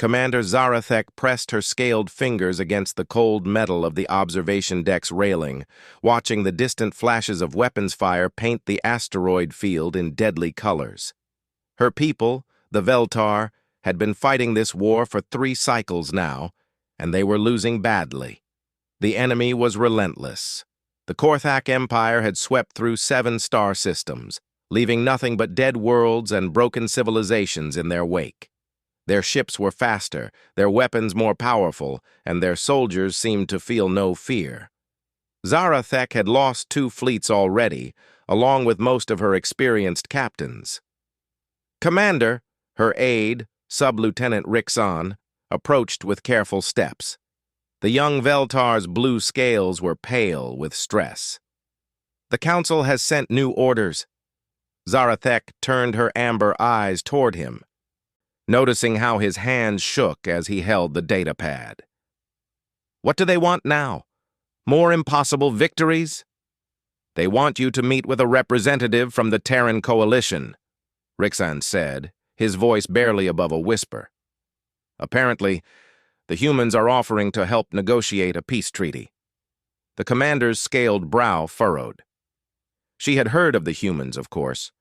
Commander Zarathek pressed her scaled fingers against the cold metal of the observation deck's railing, watching the distant flashes of weapons fire paint the asteroid field in deadly colors. Her people, the Veltar, had been fighting this war for 3 cycles now, and they were losing badly. The enemy was relentless. The Korthak Empire had swept through 7 star systems, leaving nothing but dead worlds and broken civilizations in their wake. Their ships were faster, their weapons more powerful, and their soldiers seemed to feel no fear. Zarathek had lost 2 fleets already, along with most of her experienced captains. Commander, her aide, Sub-Lieutenant Rixon, approached with careful steps. The young Veltar's blue scales were pale with stress. The Council has sent new orders. Zarathek turned her amber eyes toward him, noticing how his hands shook as he held the datapad. What do they want now? More impossible victories? They want you to meet with a representative from the Terran Coalition, Rixon said, his voice barely above a whisper. Apparently, the humans are offering to help negotiate a peace treaty. The commander's scaled brow furrowed. She had heard of the humans, of course.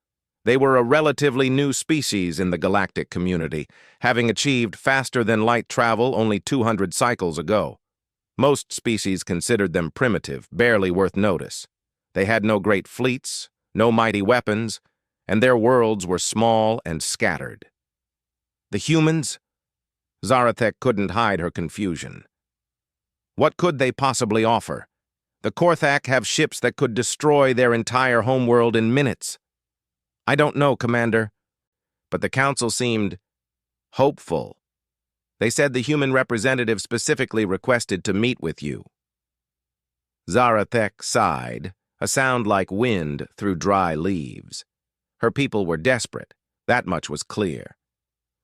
They were a relatively new species in the galactic community, having achieved faster-than-light travel only 200 cycles ago. Most species considered them primitive, barely worth notice. They had no great fleets, no mighty weapons, and their worlds were small and scattered. The humans? Zarathek couldn't hide her confusion. What could they possibly offer? The Korthak have ships that could destroy their entire homeworld in minutes. I don't know, Commander, but the Council seemed hopeful. They said the human representative specifically requested to meet with you. Zarathek sighed, a sound like wind through dry leaves. Her people were desperate, that much was clear.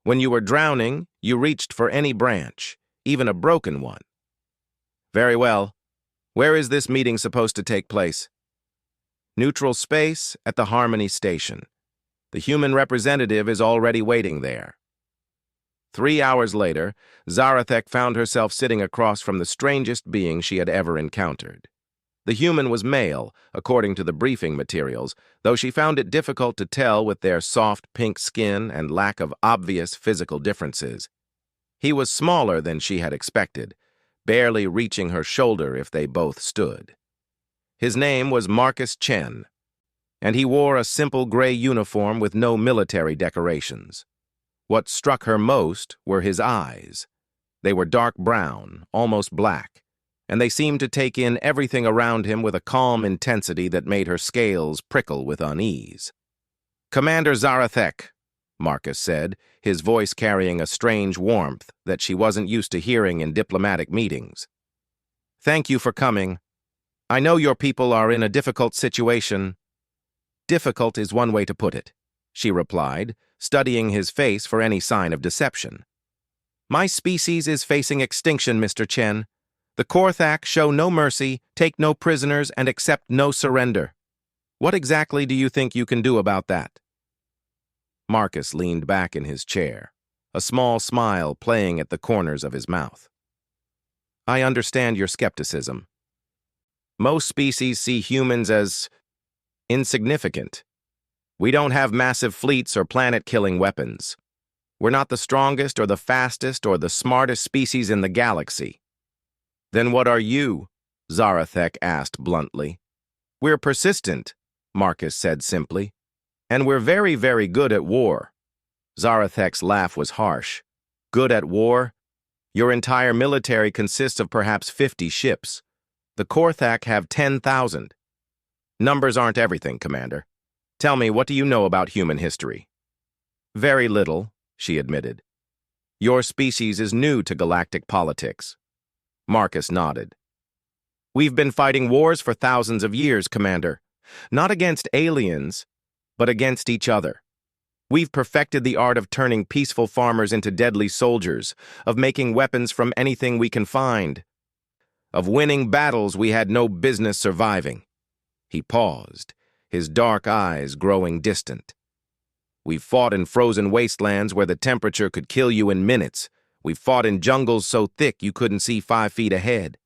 When you were drowning, you reached for any branch, even a broken one. Very well. Where is this meeting supposed to take place? Neutral space at the Harmony Station. The human representative is already waiting there. 3 hours later, Zarathek found herself sitting across from the strangest being she had ever encountered. The human was male, according to the briefing materials, though she found it difficult to tell with their soft pink skin and lack of obvious physical differences. He was smaller than she had expected, barely reaching her shoulder if they both stood. His name was Marcus Chen, and he wore a simple gray uniform with no military decorations. What struck her most were his eyes. They were dark brown, almost black, and they seemed to take in everything around him with a calm intensity that made her scales prickle with unease. Commander Zarathek, Marcus said, his voice carrying a strange warmth that she wasn't used to hearing in diplomatic meetings. Thank you for coming. I know your people are in a difficult situation. Difficult is one way to put it, she replied, studying his face for any sign of deception. My species is facing extinction, Mr. Chen. The Korthak show no mercy, take no prisoners, and accept no surrender. What exactly do you think you can do about that? Marcus leaned back in his chair, a small smile playing at the corners of his mouth. I understand your skepticism. Most species see humans as insignificant. We don't have massive fleets or planet-killing weapons. We're not the strongest or the fastest or the smartest species in the galaxy. Then what are you? Zarathek asked bluntly. We're persistent, Marcus said simply. And we're very, very good at war. Zarathek's laugh was harsh. Good at war? Your entire military consists of perhaps 50 ships. The Korthak have 10,000. Numbers aren't everything, Commander. Tell me, what do you know about human history? Very little, she admitted. Your species is new to galactic politics. Marcus nodded. We've been fighting wars for thousands of years, Commander. Not against aliens, but against each other. We've perfected the art of turning peaceful farmers into deadly soldiers, of making weapons from anything we can find, of winning battles we had no business surviving. He paused, his dark eyes growing distant. We've fought in frozen wastelands where the temperature could kill you in minutes, We've fought in jungles so thick you couldn't see 5 feet ahead.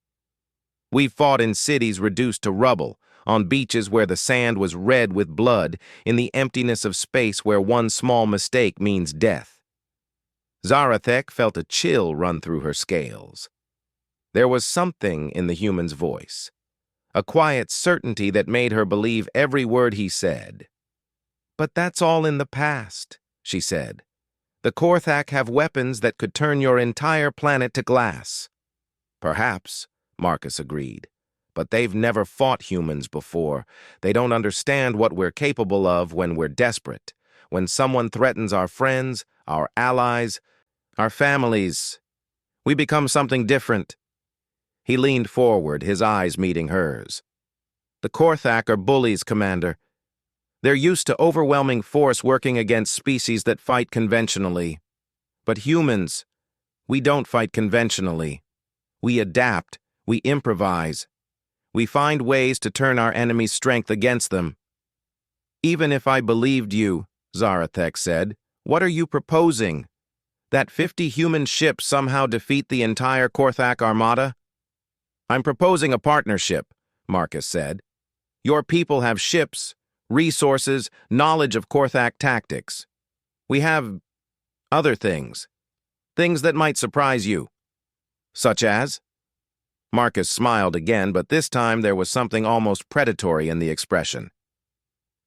We've fought in cities reduced to rubble, on beaches where the sand was red with blood, in the emptiness of space where one small mistake means death. Zarathek felt a chill run through her scales. There was something in the human's voice, a quiet certainty that made her believe every word he said. "But that's all in the past," she said. "The Korthak have weapons that could turn your entire planet to glass." "Perhaps," Marcus agreed. "But they've never fought humans before. They don't understand what we're capable of when we're desperate. When someone threatens our friends, our allies, our families, we become something different." He leaned forward, his eyes meeting hers. "The Korthak are bullies, Commander. They're used to overwhelming force working against species that fight conventionally. But humans, we don't fight conventionally. We adapt, we improvise. We find ways to turn our enemy's strength against them." "Even if I believed you," Zarathek said, "what are you proposing? That 50 human ships somehow defeat the entire Korthak armada?" "I'm proposing a partnership," Marcus said. "Your people have ships, resources, knowledge of Korthak tactics. We have other things. Things that might surprise you." "Such as?" Marcus smiled again, but this time there was something almost predatory in the expression.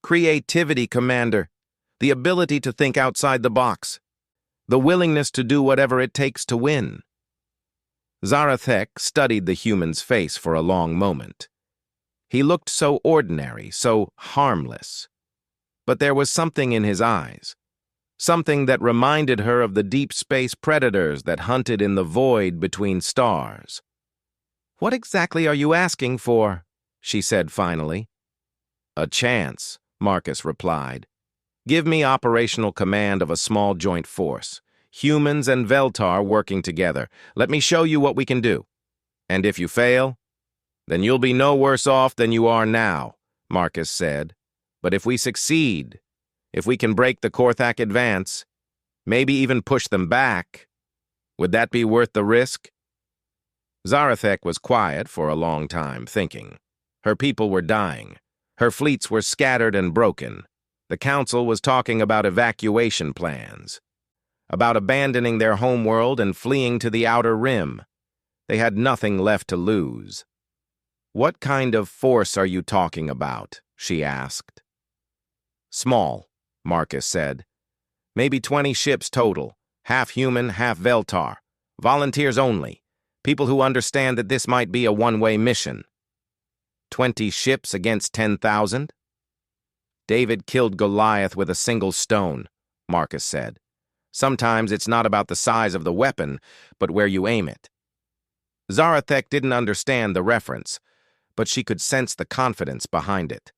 "Creativity, Commander. The ability to think outside the box. The willingness to do whatever it takes to win." Zarathek studied the human's face for a long moment. He looked so ordinary, so harmless. But there was something in his eyes, something that reminded her of the deep space predators that hunted in the void between stars. "What exactly are you asking for?" she said finally. "A chance," Marcus replied. "Give me operational command of a small joint force. Humans and Veltar working together. Let me show you what we can do. And if you fail, then you'll be no worse off than you are now," Marcus said. "But if we succeed, if we can break the Korthak advance, maybe even push them back, would that be worth the risk?" Zarathek was quiet for a long time, thinking. Her people were dying. Her fleets were scattered and broken. The council was talking about evacuation plans, about abandoning their homeworld and fleeing to the outer rim. They had nothing left to lose. "What kind of force are you talking about?" she asked. "Small," Marcus said. "Maybe 20 ships total, half human, half Veltar. Volunteers only. People who understand that this might be a one-way mission." 20 ships against 10,000? "David killed Goliath with a single stone," Marcus said. "Sometimes it's not about the size of the weapon, but where you aim it." Zarathek didn't understand the reference, but she could sense the confidence behind it.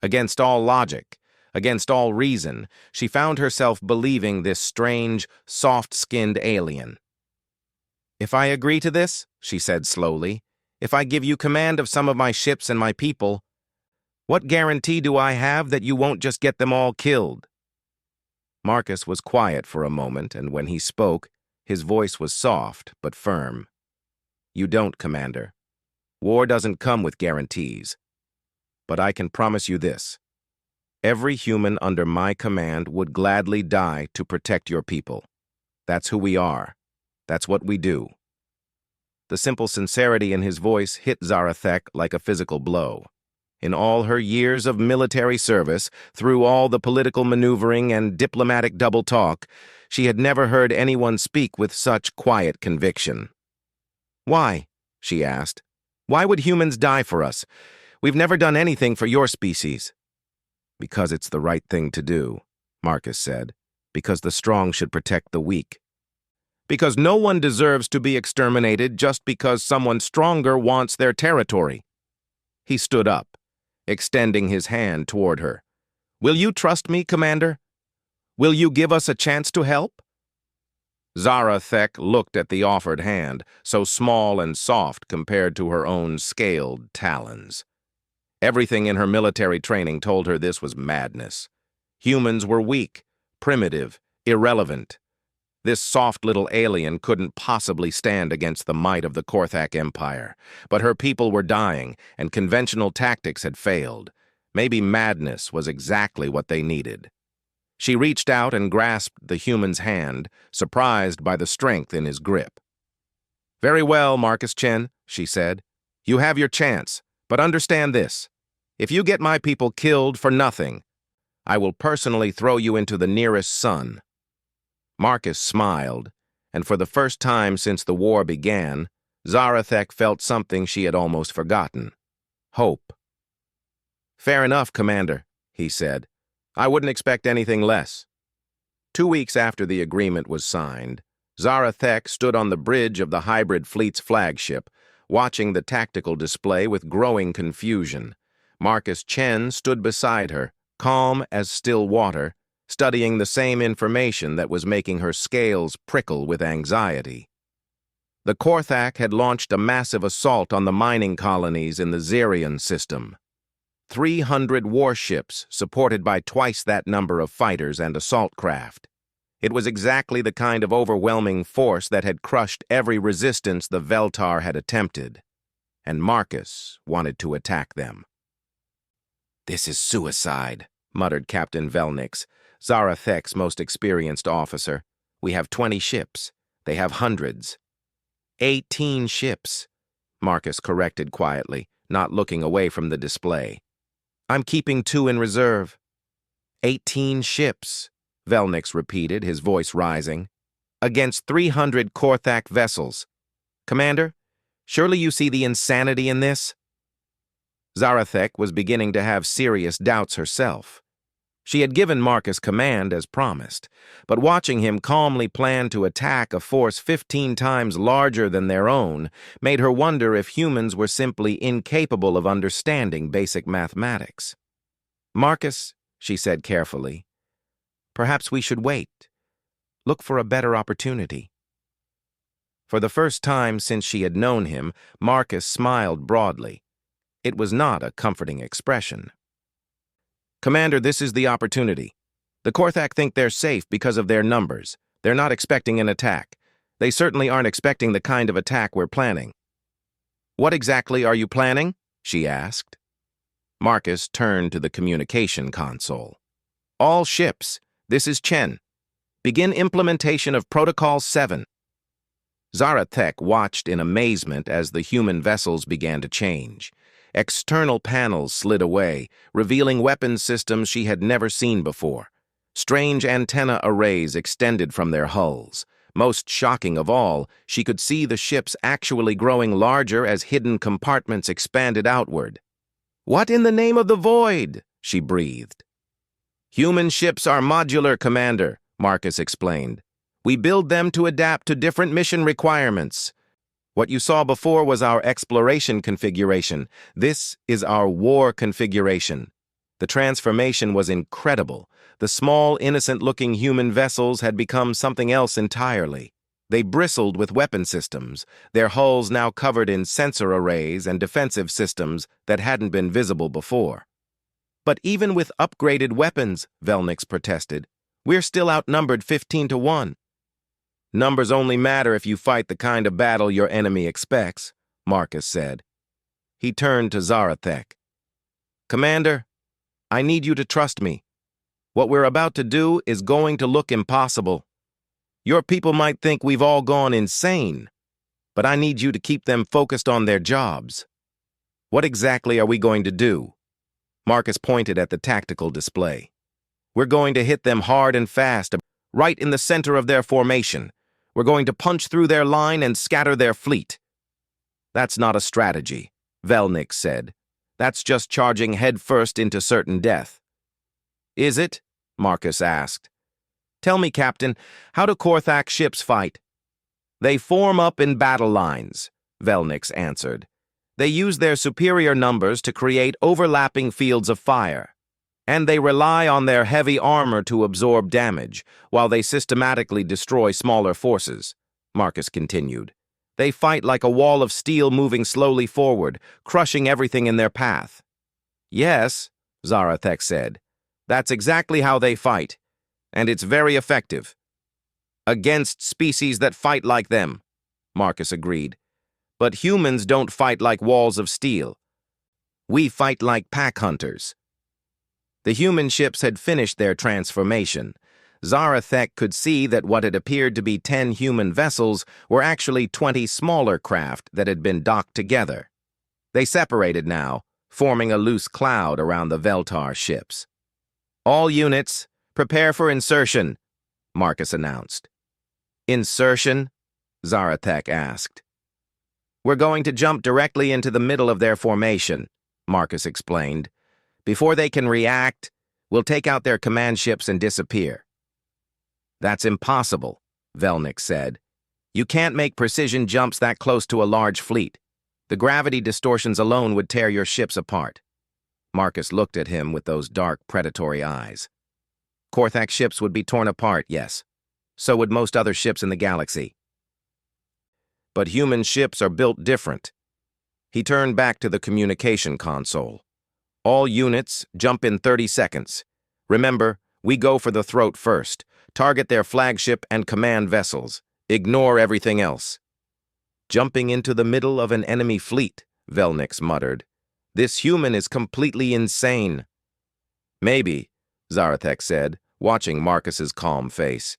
Against all logic, against all reason, she found herself believing this strange, soft-skinned alien. "If I agree to this," she said slowly, "if I give you command of some of my ships and my people, what guarantee do I have that you won't just get them all killed?" Marcus was quiet for a moment, and when he spoke, his voice was soft but firm. "You don't, Commander. War doesn't come with guarantees. But I can promise you this. Every human under my command would gladly die to protect your people. That's who we are. That's what we do." The simple sincerity in his voice hit Zarathek like a physical blow. In all her years of military service, through all the political maneuvering and diplomatic double talk, she had never heard anyone speak with such quiet conviction. "Why?" she asked. "Why would humans die for us? We've never done anything for your species." "Because it's the right thing to do," Marcus said. "Because the strong should protect the weak. Because no one deserves to be exterminated just because someone stronger wants their territory." He stood up, extending his hand toward her. "Will you trust me, Commander? Will you give us a chance to help?" Zarathek looked at the offered hand, so small and soft compared to her own scaled talons. Everything in her military training told her this was madness. Humans were weak, primitive, irrelevant. This soft little alien couldn't possibly stand against the might of the Korthak Empire, but her people were dying, and conventional tactics had failed. Maybe madness was exactly what they needed. She reached out and grasped the human's hand, surprised by the strength in his grip. "Very well, Marcus Chen," she said. "You have your chance, but understand this. If you get my people killed for nothing, I will personally throw you into the nearest sun." Marcus smiled, and for the first time since the war began, Zarathek felt something she had almost forgotten: hope. "Fair enough, Commander," he said. "I wouldn't expect anything less." 2 weeks after the agreement was signed, Zarathek stood on the bridge of the hybrid fleet's flagship, watching the tactical display with growing confusion. Marcus Chen stood beside her, calm as still water, studying the same information that was making her scales prickle with anxiety. The Korthak had launched a massive assault on the mining colonies in the Zerion system. 300 warships, supported by twice that number of fighters and assault craft. It was exactly the kind of overwhelming force that had crushed every resistance the Veltar had attempted, and Marcus wanted to attack them. "This is suicide," muttered Captain Velnix, Zarathek's most experienced officer. "We have 20 ships. They have hundreds." 18 ships, Marcus corrected quietly, not looking away from the display. "I'm keeping 2 in reserve." 18 ships, Velnix repeated, his voice rising. "Against 300 Korthak vessels. Commander, surely you see the insanity in this?" Zarathek was beginning to have serious doubts herself. She had given Marcus command as promised, but watching him calmly plan to attack a force 15 times larger than their own made her wonder if humans were simply incapable of understanding basic mathematics. "Marcus," she said carefully, "perhaps we should wait. Look for a better opportunity." For the first time since she had known him, Marcus smiled broadly. It was not a comforting expression. "Commander, this is the opportunity. The Korthak think they're safe because of their numbers. They're not expecting an attack. They certainly aren't expecting the kind of attack we're planning." "What exactly are you planning?" she asked. Marcus turned to the communication console. "All ships, this is Chen. Begin implementation of Protocol 7. Zarathek watched in amazement as the human vessels began to change. External panels slid away, revealing weapons systems she had never seen before. Strange antenna arrays extended from their hulls. Most shocking of all, she could see the ships actually growing larger as hidden compartments expanded outward. "What in the name of the void?" she breathed. "Human ships are modular, Commander," Marcus explained. "We build them to adapt to different mission requirements. What you saw before was our exploration configuration. This is our war configuration." The transformation was incredible. The small, innocent-looking human vessels had become something else entirely. They bristled with weapon systems, their hulls now covered in sensor arrays and defensive systems that hadn't been visible before. "But even with upgraded weapons," Velnix protested, "we're still outnumbered 15 to 1. "Numbers only matter if you fight the kind of battle your enemy expects," Marcus said. He turned to Zarathek. "Commander, I need you to trust me. What we're about to do is going to look impossible. Your people might think we've all gone insane, but I need you to keep them focused on their jobs." "What exactly are we going to do?" Marcus pointed at the tactical display. "We're going to hit them hard and fast, right in the center of their formation. We're going to punch through their line and scatter their fleet." "That's not a strategy," Velnix said. "That's just charging headfirst into certain death." "Is it?" Marcus asked. "Tell me, Captain, how do Korthak ships fight?" "They form up in battle lines," Velnix answered. "They use their superior numbers to create overlapping fields of fire. And they rely on their heavy armor to absorb damage, while they systematically destroy smaller forces," Marcus continued. "They fight like a wall of steel moving slowly forward, crushing everything in their path." "Yes," Zarathek said. "That's exactly how they fight, and it's very effective." Against species that fight like them, Marcus agreed. But humans don't fight like walls of steel. We fight like pack hunters. The human ships had finished their transformation. Zarathek could see that what had appeared to be 10 human vessels were actually 20 smaller craft that had been docked together. They separated now, forming a loose cloud around the Veltar ships. "All units, prepare for insertion," Marcus announced. "Insertion?" Zarathek asked. "We're going to jump directly into the middle of their formation," Marcus explained. "Before they can react, we'll take out their command ships and disappear." "That's impossible," Velnik said. "You can't make precision jumps that close to a large fleet. The gravity distortions alone would tear your ships apart." Marcus looked at him with those dark, predatory eyes. "Korthak ships would be torn apart, yes. So would most other ships in the galaxy. But human ships are built different." He turned back to the communication console. "All units, jump in 30 seconds. Remember, we go for the throat first. Target their flagship and command vessels. Ignore everything else." "Jumping into the middle of an enemy fleet," Velnix muttered. "This human is completely insane." "Maybe," Zarathek said, watching Marcus's calm face.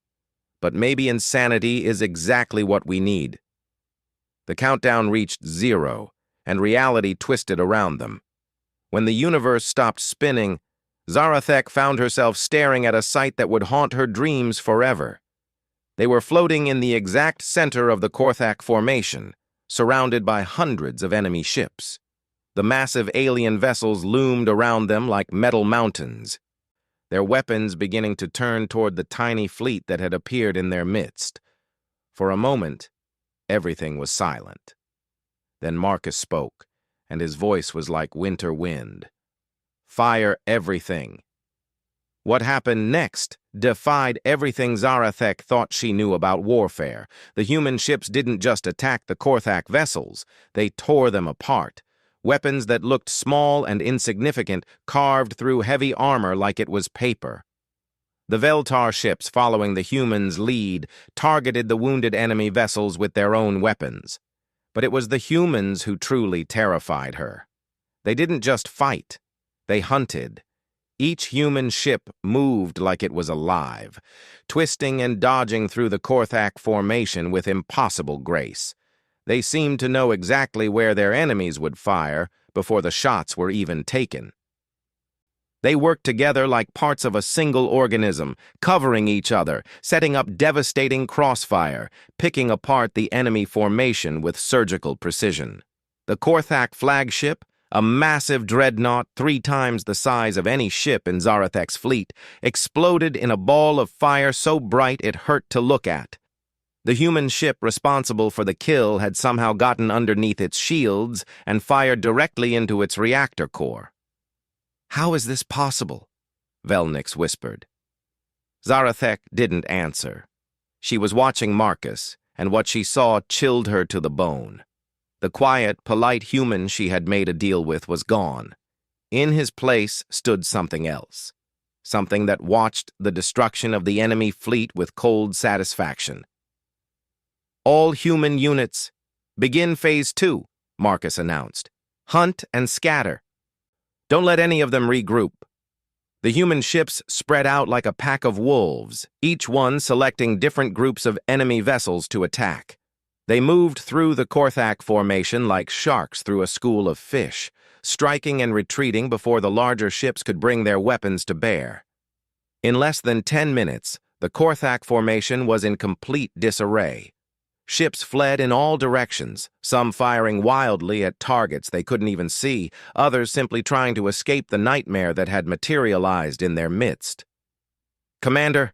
"But maybe insanity is exactly what we need." The countdown reached 0, and reality twisted around them. When the universe stopped spinning, Zarathek found herself staring at a sight that would haunt her dreams forever. They were floating in the exact center of the Korthak formation, surrounded by hundreds of enemy ships. The massive alien vessels loomed around them like metal mountains, their weapons beginning to turn toward the tiny fleet that had appeared in their midst. For a moment, everything was silent. Then Marcus spoke, and his voice was like winter wind. "Fire everything." What happened next defied everything Zarathek thought she knew about warfare. The human ships didn't just attack the Korthak vessels, they tore them apart. Weapons that looked small and insignificant carved through heavy armor like it was paper. The Veltar ships, following the humans' lead, targeted the wounded enemy vessels with their own weapons. But it was the humans who truly terrified her. They didn't just fight, they hunted. Each human ship moved like it was alive, twisting and dodging through the Korthak formation with impossible grace. They seemed to know exactly where their enemies would fire before the shots were even taken. They worked together like parts of a single organism, covering each other, setting up devastating crossfire, picking apart the enemy formation with surgical precision. The Korthak flagship, a massive dreadnought 3 times the size of any ship in Zarathek's fleet, exploded in a ball of fire so bright it hurt to look at. The human ship responsible for the kill had somehow gotten underneath its shields and fired directly into its reactor core. "How is this possible?" Velnix whispered. Zarathek didn't answer. She was watching Marcus, and what she saw chilled her to the bone. The quiet, polite human she had made a deal with was gone. In his place stood something else. Something that watched the destruction of the enemy fleet with cold satisfaction. "All human units, begin Phase 2, Marcus announced. "Hunt and scatter. Don't let any of them regroup." The human ships spread out like a pack of wolves, each one selecting different groups of enemy vessels to attack. They moved through the Korthak formation like sharks through a school of fish, striking and retreating before the larger ships could bring their weapons to bear. In less than 10 minutes, the Korthak formation was in complete disarray. Ships fled in all directions, some firing wildly at targets they couldn't even see, others simply trying to escape the nightmare that had materialized in their midst. "Commander,"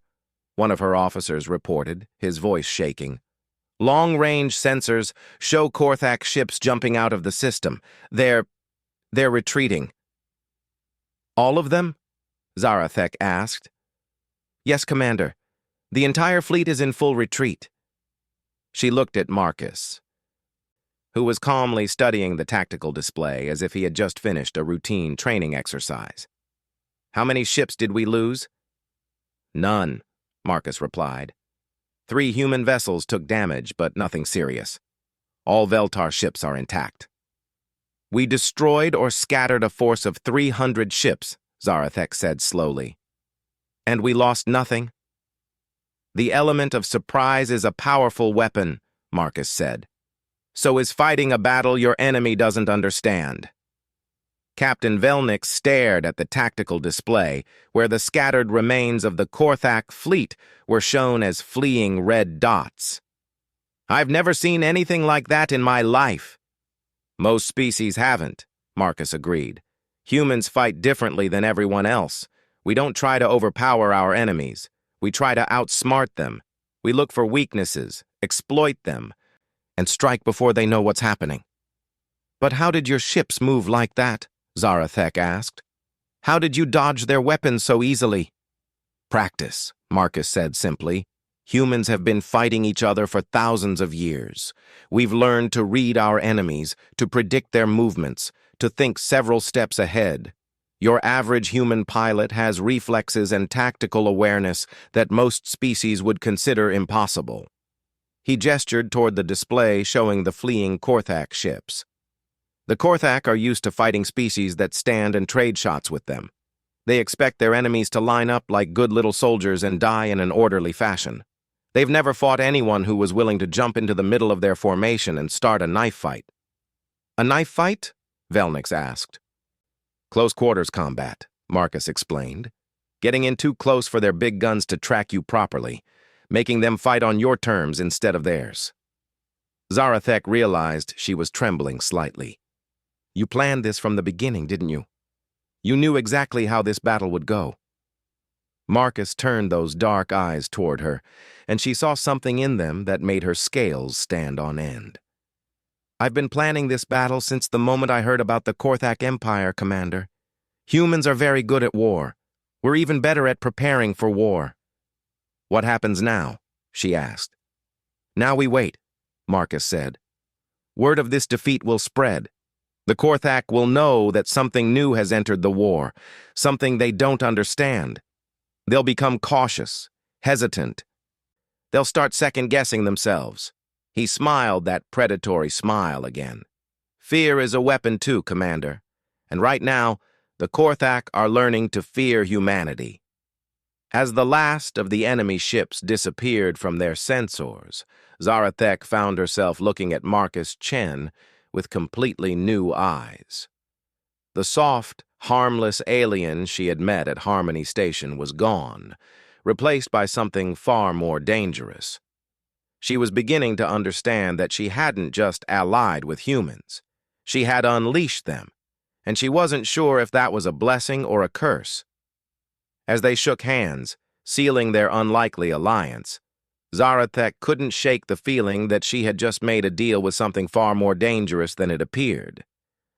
one of her officers reported, his voice shaking. "Long-range sensors show Korthak ships jumping out of the system. They're retreating." "All of them?" Zarathek asked. "Yes, Commander. The entire fleet is in full retreat." She looked at Marcus, who was calmly studying the tactical display as if he had just finished a routine training exercise. "How many ships did we lose?" "None," Marcus replied. 3 human vessels took damage, but nothing serious. All Veltar ships are intact. We destroyed or scattered a force of 300 ships, Zarathek said slowly. And we lost nothing? The element of surprise is a powerful weapon, Marcus said. So is fighting a battle your enemy doesn't understand. Captain Velnik stared at the tactical display, where the scattered remains of the Korthak fleet were shown as fleeing red dots. I've never seen anything like that in my life. Most species haven't, Marcus agreed. Humans fight differently than everyone else. We don't try to overpower our enemies. We try to outsmart them. We look for weaknesses, exploit them, and strike before they know what's happening. But how did your ships move like that? Zarathek asked. How did you dodge their weapons so easily? Practice, Marcus said simply. Humans have been fighting each other for thousands of years. We've learned to read our enemies, to predict their movements, to think several steps ahead. Your average human pilot has reflexes and tactical awareness that most species would consider impossible. He gestured toward the display showing the fleeing Korthak ships. The Korthak are used to fighting species that stand and trade shots with them. They expect their enemies to line up like good little soldiers and die in an orderly fashion. They've never fought anyone who was willing to jump into the middle of their formation and start a knife fight. A knife fight? Velnix asked. Close quarters combat, Marcus explained. Getting in too close for their big guns to track you properly, making them fight on your terms instead of theirs. Zarathek realized she was trembling slightly. You planned this from the beginning, didn't you? You knew exactly how this battle would go. Marcus turned those dark eyes toward her, and she saw something in them that made her scales stand on end. I've been planning this battle since the moment I heard about the Korthak Empire, Commander. Humans are very good at war. We're even better at preparing for war. What happens now? She asked. Now we wait, Marcus said. Word of this defeat will spread. The Korthak will know that something new has entered the war, something they don't understand. They'll become cautious, hesitant. They'll start second-guessing themselves. He smiled that predatory smile again. Fear is a weapon too, Commander. And right now, the Korthak are learning to fear humanity. As the last of the enemy ships disappeared from their sensors, Zarathek found herself looking at Marcus Chen with completely new eyes. The soft, harmless alien she had met at Harmony Station was gone, replaced by something far more dangerous. She was beginning to understand that she hadn't just allied with humans. She had unleashed them, and she wasn't sure if that was a blessing or a curse. As they shook hands, sealing their unlikely alliance, Zarathek couldn't shake the feeling that she had just made a deal with something far more dangerous than it appeared.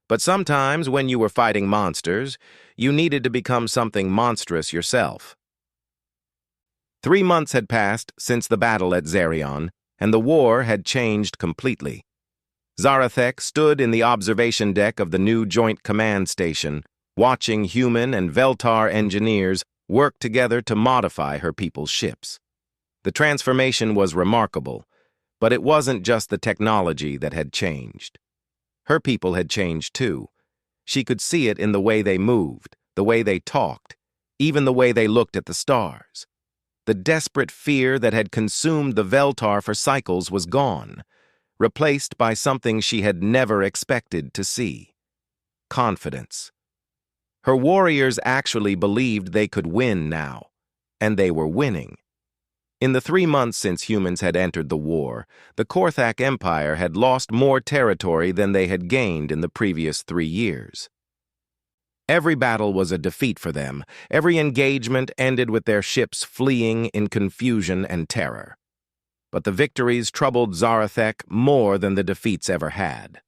But sometimes, when you were fighting monsters, you needed to become something monstrous yourself. 3 months had passed since the battle at Zerion, and the war had changed completely. Zarathek stood in the observation deck of the new Joint Command Station, watching human and Veltar engineers work together to modify her people's ships. The transformation was remarkable, but it wasn't just the technology that had changed. Her people had changed too. She could see it in the way they moved, the way they talked, even the way they looked at the stars. The desperate fear that had consumed the Veltar for cycles was gone, replaced by something she had never expected to see: confidence. Her warriors actually believed they could win now, and they were winning. In the 3 months since humans had entered the war, the Korthak Empire had lost more territory than they had gained in the previous 3 years. Every battle was a defeat for them. Every engagement ended with their ships fleeing in confusion and terror. But the victories troubled Zarathek more than the defeats ever had.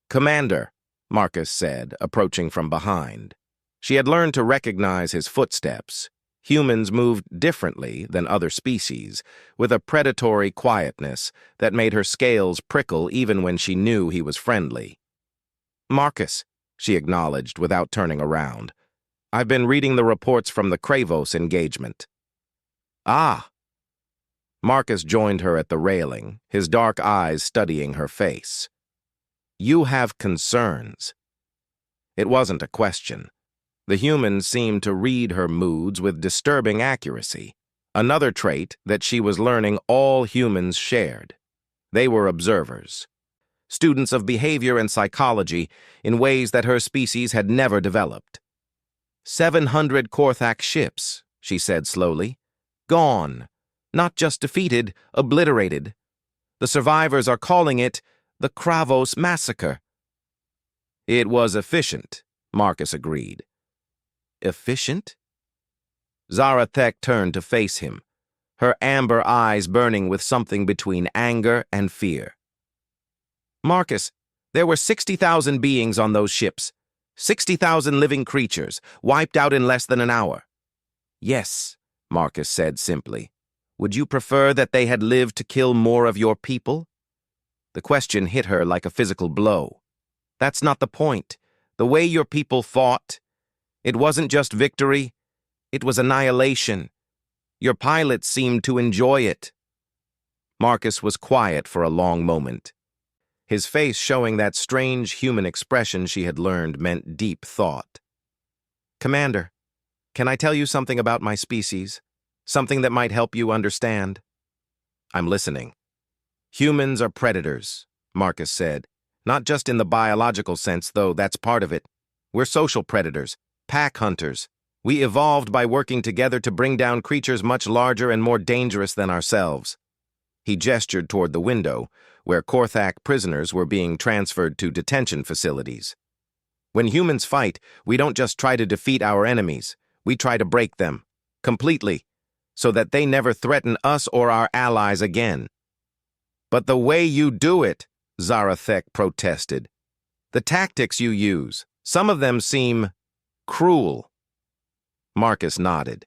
Commander, Marcus said, approaching from behind. She had learned to recognize his footsteps. Humans moved differently than other species, with a predatory quietness that made her scales prickle even when she knew he was friendly. Marcus, she acknowledged without turning around. I've been reading the reports from the Kravos engagement. Ah. Marcus joined her at the railing, his dark eyes studying her face. "You have concerns." It wasn't a question. The humans seemed to read her moods with disturbing accuracy, another trait that she was learning all humans shared. They were observers, students of behavior and psychology in ways that her species had never developed. 700 Korthak ships, she said slowly. Gone. Not just defeated, obliterated. The survivors are calling it the Kravos Massacre. It was efficient, Marcus agreed. Efficient? Zarathek turned to face him, her amber eyes burning with something between anger and fear. Marcus, there were 60,000 beings on those ships. 60,000 living creatures, wiped out in less than an hour. Yes, Marcus said simply. Would you prefer that they had lived to kill more of your people? The question hit her like a physical blow. That's not the point. The way your people fought, it wasn't just victory, it was annihilation. Your pilots seemed to enjoy it. Marcus was quiet for a long moment, his face showing that strange human expression she had learned meant deep thought. Commander, can I tell you something about my species? Something that might help you understand? I'm listening. Humans are predators, Marcus said. Not just in the biological sense, though that's part of it. We're social predators, pack hunters. We evolved by working together to bring down creatures much larger and more dangerous than ourselves. He gestured toward the window, where Korthak prisoners were being transferred to detention facilities. When humans fight, we don't just try to defeat our enemies. We try to break them, completely, so that they never threaten us or our allies again. But the way you do it, Zarathek protested. The tactics you use, some of them seem cruel. Marcus nodded.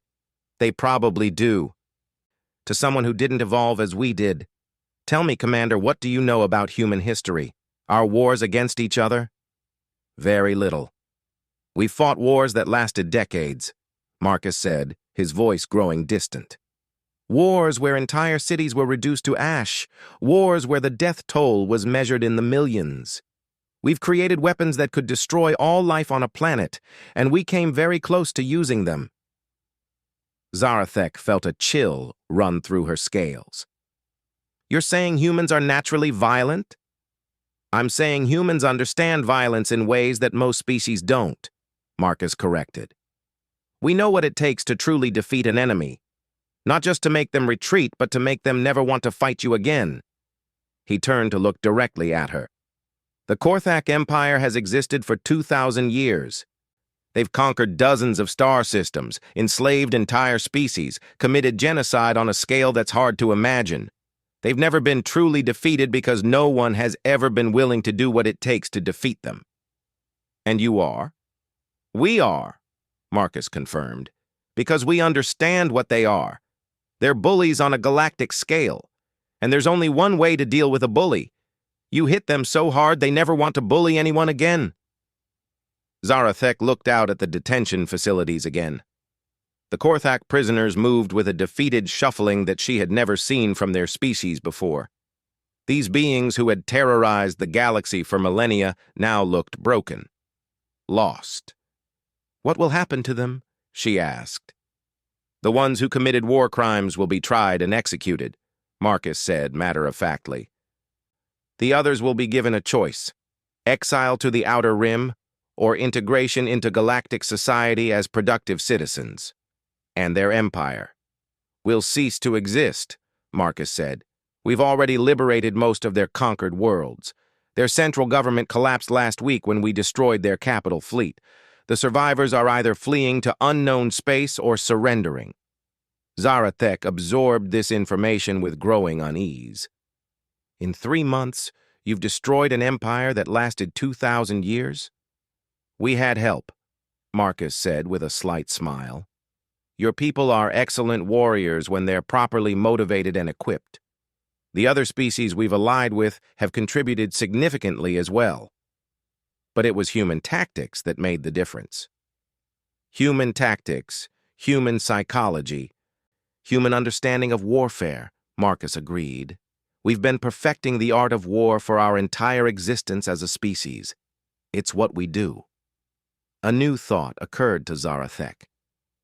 They probably do. To someone who didn't evolve as we did. Tell me, Commander, what do you know about human history? Our wars against each other? Very little. We fought wars that lasted decades, Marcus said, his voice growing distant. Wars where entire cities were reduced to ash. Wars where the death toll was measured in the millions. We've created weapons that could destroy all life on a planet, and we came very close to using them. Zarathek felt a chill run through her scales. You're saying humans are naturally violent? I'm saying humans understand violence in ways that most species don't, Marcus corrected. We know what it takes to truly defeat an enemy. Not just to make them retreat, but to make them never want to fight you again. He turned to look directly at her. The Korthak Empire has existed for 2,000 years. They've conquered dozens of star systems, enslaved entire species, committed genocide on a scale that's hard to imagine. They've never been truly defeated because no one has ever been willing to do what it takes to defeat them. And you are? We are, Marcus confirmed, because we understand what they are. They're bullies on a galactic scale, and there's only one way to deal with a bully. You hit them so hard they never want to bully anyone again. Zarathek looked out at the detention facilities again. The Korthak prisoners moved with a defeated shuffling that she had never seen from their species before. These beings who had terrorized the galaxy for millennia now looked broken, lost. What will happen to them? She asked. The ones who committed war crimes will be tried and executed, Marcus said matter-of-factly. The others will be given a choice: exile to the Outer Rim or integration into galactic society as productive citizens. And their empire will cease to exist, Marcus said. We've already liberated most of their conquered worlds. Their central government collapsed last week when we destroyed their capital fleet. The survivors are either fleeing to unknown space or surrendering. Zarathek absorbed this information with growing unease. In 3 months, you've destroyed an empire that lasted 2,000 years? We had help, Marcus said with a slight smile. Your people are excellent warriors when they're properly motivated and equipped. The other species we've allied with have contributed significantly as well. But it was human tactics that made the difference. Human tactics, human psychology, human understanding of warfare, Marcus agreed. We've been perfecting the art of war for our entire existence as a species. It's what we do. A new thought occurred to Zarathek,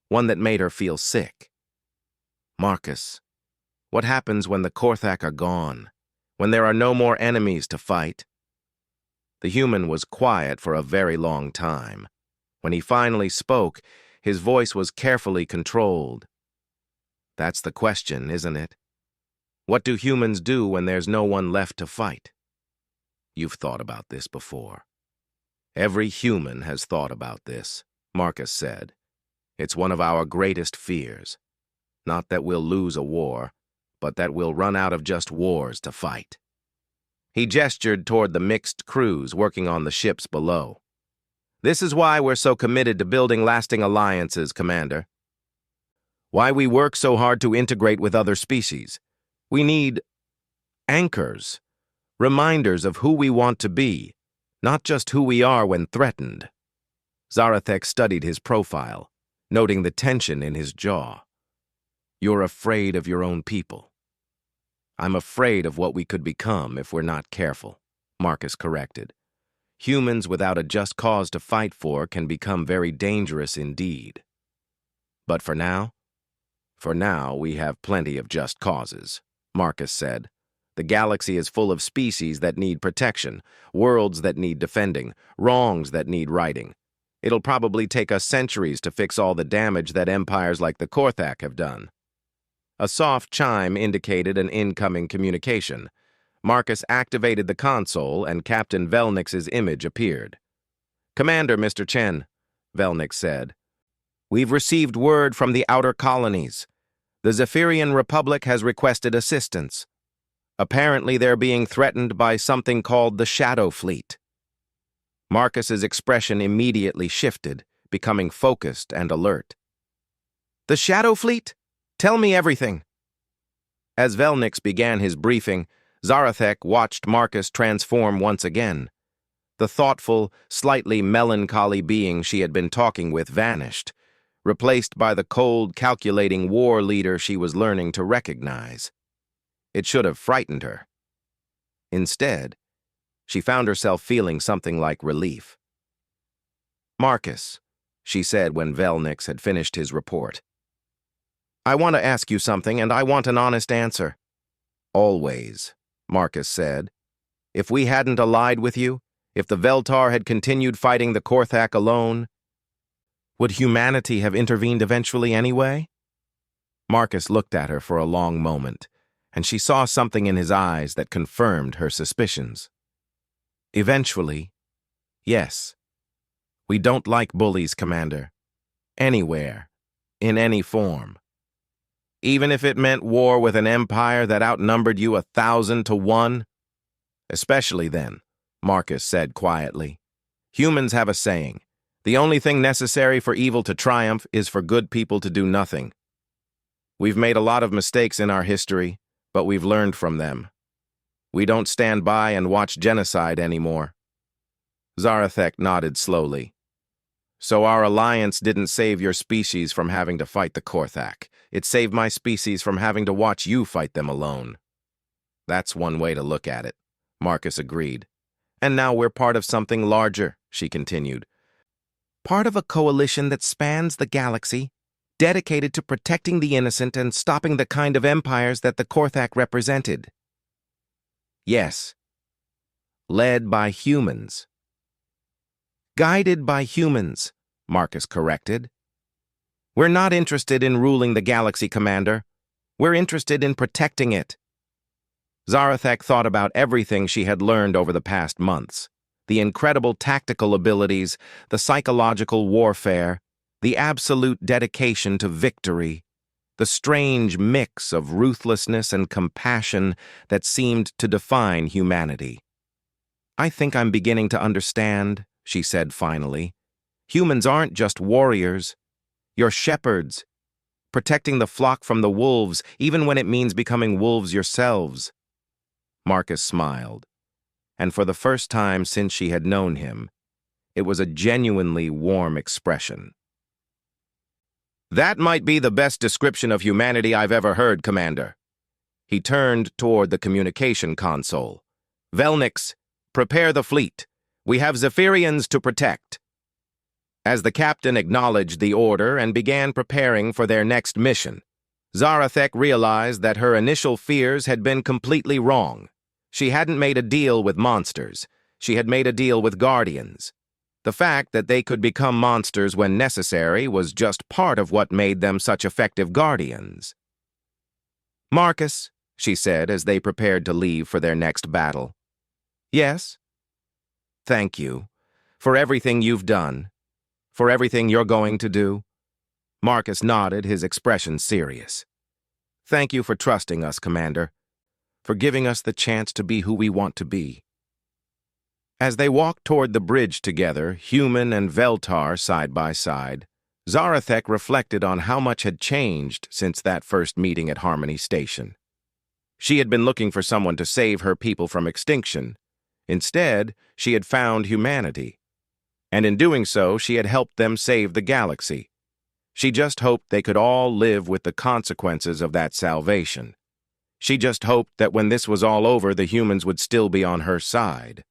one that made her feel sick. Marcus, what happens when the Korthak are gone, when there are no more enemies to fight? The human was quiet for a very long time. When he finally spoke, his voice was carefully controlled. That's the question, isn't it? What do humans do when there's no one left to fight? You've thought about this before. Every human has thought about this, Marcus said. It's one of our greatest fears. Not that we'll lose a war, but that we'll run out of just wars to fight. He gestured toward the mixed crews working on the ships below. This is why we're so committed to building lasting alliances, Commander. Why we work so hard to integrate with other species. We need anchors, reminders of who we want to be, not just who we are when threatened. Zarathek studied his profile, noting the tension in his jaw. You're afraid of your own people. I'm afraid of what we could become if we're not careful, Marcus corrected. Humans without a just cause to fight for can become very dangerous indeed. But for now we have plenty of just causes, Marcus said. The galaxy is full of species that need protection, worlds that need defending, wrongs that need righting. It'll probably take us centuries to fix all the damage that empires like the Korthak have done. A soft chime indicated an incoming communication. Marcus activated the console and Captain Velnix's image appeared. Commander, Mr. Chen, Velnix said. We've received word from the outer colonies. The Zephyrian Republic has requested assistance. Apparently they're being threatened by something called the Shadow Fleet. Marcus's expression immediately shifted, becoming focused and alert. The Shadow Fleet? Tell me everything. As Velnix began his briefing, Zarathek watched Marcus transform once again. The thoughtful, slightly melancholy being she had been talking with vanished, replaced by the cold, calculating war leader she was learning to recognize. It should have frightened her. Instead, she found herself feeling something like relief. Marcus, she said when Velnix had finished his report. I want to ask you something, and I want an honest answer. Always, Marcus said. If we hadn't allied with you, if the Veltar had continued fighting the Korthak alone, would humanity have intervened eventually anyway? Marcus looked at her for a long moment, and she saw something in his eyes that confirmed her suspicions. Eventually, yes. We don't like bullies, Commander. Anywhere, in any form. Even if it meant war with an empire that outnumbered you 1,000 to 1? Especially then, Marcus said quietly. Humans have a saying, the only thing necessary for evil to triumph is for good people to do nothing. We've made a lot of mistakes in our history, but we've learned from them. We don't stand by and watch genocide anymore. Zarathek nodded slowly. So our alliance didn't save your species from having to fight the Korthak. It saved my species from having to watch you fight them alone. That's one way to look at it, Marcus agreed. And now we're part of something larger, she continued. Part of a coalition that spans the galaxy, dedicated to protecting the innocent and stopping the kind of empires that the Korthak represented. Yes. Led by humans. Guided by humans, Marcus corrected. We're not interested in ruling the galaxy, Commander. We're interested in protecting it. Zarathek thought about everything she had learned over the past months. The incredible tactical abilities, the psychological warfare, the absolute dedication to victory, the strange mix of ruthlessness and compassion that seemed to define humanity. I think I'm beginning to understand, she said finally. Humans aren't just warriors. You're shepherds, protecting the flock from the wolves, even when it means becoming wolves yourselves. Marcus smiled, and for the first time since she had known him, it was a genuinely warm expression. That might be the best description of humanity I've ever heard, Commander. He turned toward the communication console. "Velnix, prepare the fleet. We have Zephyrians to protect." As the captain acknowledged the order and began preparing for their next mission, Zarathek realized that her initial fears had been completely wrong. She hadn't made a deal with monsters. She had made a deal with guardians. The fact that they could become monsters when necessary was just part of what made them such effective guardians. "Marcus," she said as they prepared to leave for their next battle. "Yes?" "Thank you for everything you've done, for everything you're going to do." Marcus nodded, his expression serious. "Thank you for trusting us, Commander, for giving us the chance to be who we want to be." As they walked toward the bridge together, Human and Veltar side by side, Zarathek reflected on how much had changed since that first meeting at Harmony Station. She had been looking for someone to save her people from extinction. Instead, she had found humanity. And in doing so, she had helped them save the galaxy. She just hoped they could all live with the consequences of that salvation. She just hoped that when this was all over, the humans would still be on her side.